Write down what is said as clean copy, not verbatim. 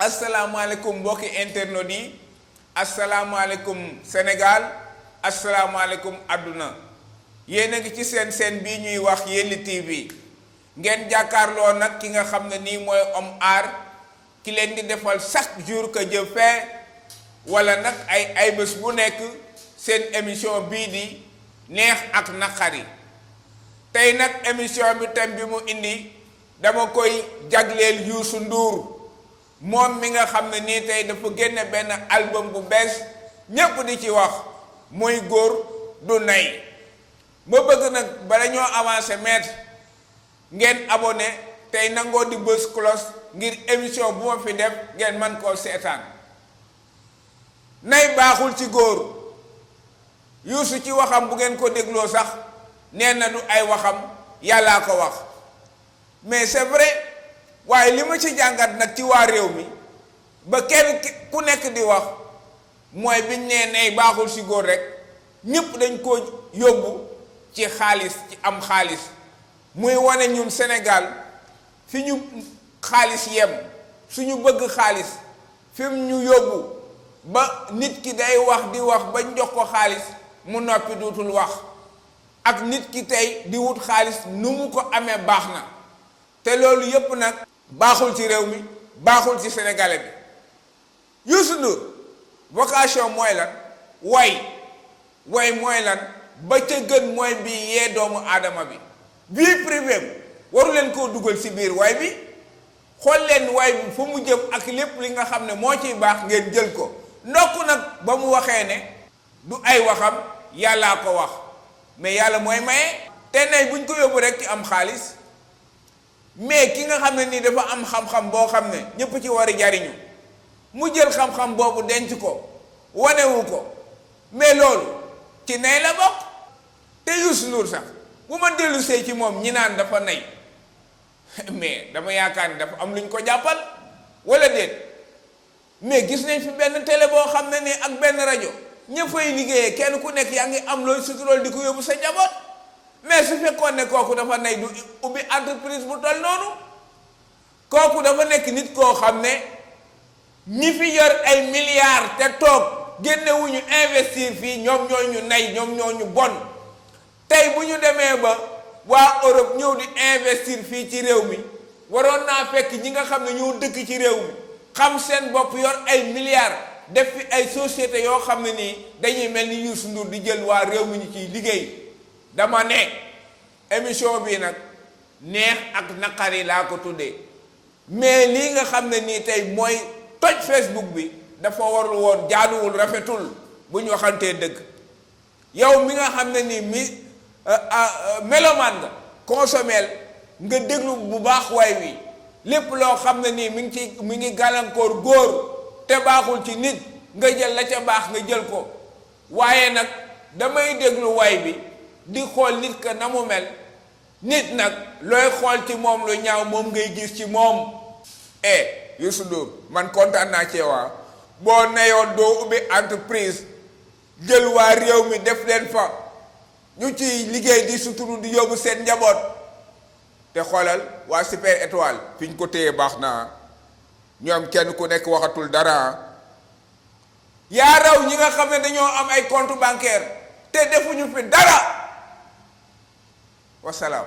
asalaamaaleykum mbokki internet yi asalaamaaleykum Sénégal asalaamaaleykum àdduna yéen a ngi ci seen bii ñuy wax Yelli TV ngeen jàkkaarloo nag ki nga xam ne nii mooy Homme Art ki leen di defal chaque jour que Dieu fait wala nag ay bés bu nekk seen émission bii di neex ak naqari tey nag émission bi thème bi mu indi dama koy jagleel Youssou Ndour moom mi nga xam ne nii tey dafa génne benn album bu bees ñépp di ci wax muy góor du nay ma bëgg nag bala ñoo avancé maître ngeen abonné tey nangoo di bës cloche ngir émission bu ma fi def ngeen man koo seetaan nay baaxul ci góor Youssou ci waxam bu ngeen ko dégloo sax nee na du ay waxam yàllaa ko wax mais c'est vrai waaye li ma ci jàngat nag ci waa réew mi ba kenn ku nekk di wax mooy biñ nee nay baaxul ci góor rek ñépp dañ ko yóbbu ci xaalis ci am xaalis muy wane ñun Sénégal fi ñu xaalis yem suñu bëgg xaalis fi mu ñu yóbbu ba nit ki day wax di wax ba jox ko xaalis mu noppi duutul wax ak nit ki tey di wut xaalis nu mu ko amee baax na te loolu yépp nag baaxul ci réew mi baaxul ci sénégalais bi Youssou Ndour vocation mooy lan way mooy lan ba ca gën mooy bi yee doomu aadama bi vie privée waru leen koo dugal ci biir way bi xool leen way bi fu mu jëm ak lépp li nga xam ne moo ciy baax ngeen jël ko ndokk nag ba mu waxee ne du ay waxam yàllaa ko wax mais yàlla mooy maye te nay buñ ko yóbbu rek ci am xaalis mais ki nga xam ne nii dafa am xam-xam boo xam ne ñépp ci war a jariñu mu jël xam-xam boobu denc ko wanewu ko mais loolu ci nay la bokk te Youssou Ndour sax bu ma dellu see ci moom ñi naan dafa nay mais dama yaakaar ni dafa am lu ñu ko jàppal wala déet mais gis nañ fi benn télé boo xam ne nii ak benn rajo ña fay liggéeyee kenn ku nekk yaa ngi am looy suturool di ko yóbbu sa njaboot mais su fekkoon ne kooku dafa nay du ubbi entreprise bu tol noonu kooku dafa nekk nit koo xam ne ñi fi yor ay milliards te toog génnewuñu investir fii ñoom ñoo ñu nay ñoom ñoo ñu bon tey bu ñu demee ba waa Europe ñëw di investir fii ci réew mi waroon naa fekk ñi nga xam ne ñoo dëkk ci réew mi xam seen bopp yor ay milliards def fi ay sociétés yoo xam ne nii dañuy mel ni Youssou Ndour di jël waa réew mi ñu ciy liggéey dama ne émission bi nag neex ak naqari laa ko tuddee mais lii nga xam ne nii tey mooy toj Facebook bi dafa warul woon jaaduwul rafetul bu ñu waxantee dëgg yow mi nga xam ne nii melomaan nga consommeel nga déglu bu baax way wi lépp loo xam ne nii mi ngi gàllankoor góor te baaxul ci nit nga jël la ca baax nga jël ko waaye nag damay déglu way bi di xool nit ka na mu mel nit nag looy xool ci moom lu ñaaw moom ngay gis ci moom Youssou Ndour man kontaan naa ci waa boo neyoon doo ubbi entreprise jël waa réew mi def leen fa ñu ci liggéey di suturu di yóbbu seen njaboot te xoolal waa Super Étoile fi ñu ko téye baax na ñoom kenn ku nekk waxatul dara yaa raw ñi nga xam ne dañoo am ay compte bancaire te defuñu fi dara wasalaam